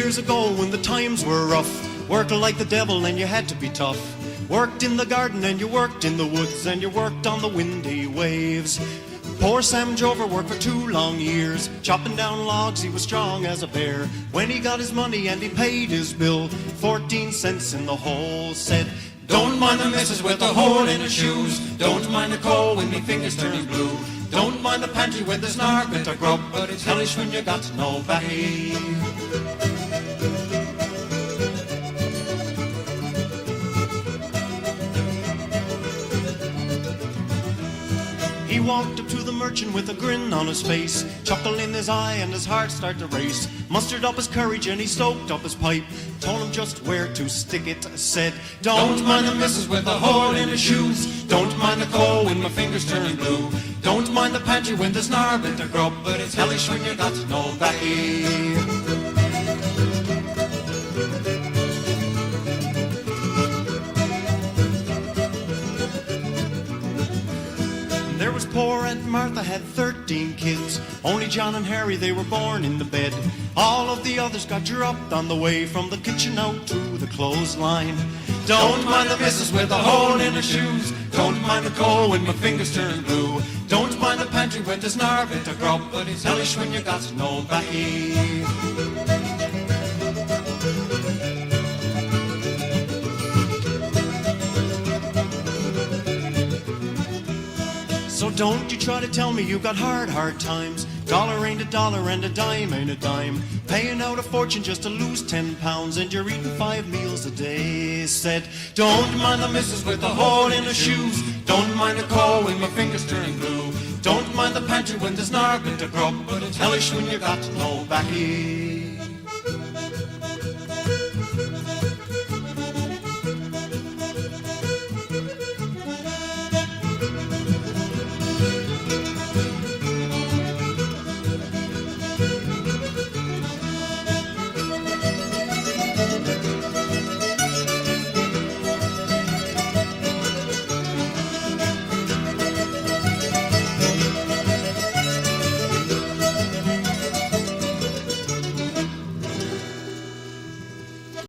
years ago when the times were rough, worked like the devil and you had to be tough. Worked in the garden and you worked in the woods and you worked on the windy waves. Poor Sam Jover worked for 2 long years, chopping down logs, he was strong as a bear. When he got his money and he paid his bill, 14 cents in the hole, said, "Don't mind the missus with the hole in her shoes, don't mind the coal when me fingers turning blue, don't mind the pantry when there's no bit of grub, but it's hellish when you got no baccy." He walked up to the merchant with a grin on his face, chuckle in his eye and his heart started to race. Mustered up his courage and he stoked up his pipe, told him just where to stick it, said, "Don't mind the missus with the hole in her shoes, don't mind the coal when my fingers turn blue, don't mind the pantry when there's no bit of grub, but it's hellish when you got no baccy." There was poor Aunt Martha, had 13 kids. Only John and Harry, they were born in the bed. All of the others got dropped on the way from the kitchen out to the clothesline. Don't mind the missus with a hole in her shoes, don't mind the coal when my fingers turn blue, don't mind the pantry when there's no bit of grub, but it's hellish when you got no baccy. So don't you try to tell me you got hard times. Dollar ain't a dollar and a dime ain't a dime. Paying out a fortune just to lose 10 pounds and you're eating 5 meals a day. Said, don't mind the missus with the hole in her shoes, don't mind the coal when my fingers turn blue, don't mind the pantry when there's no bit of grub, but it's hellish when you got no baccy.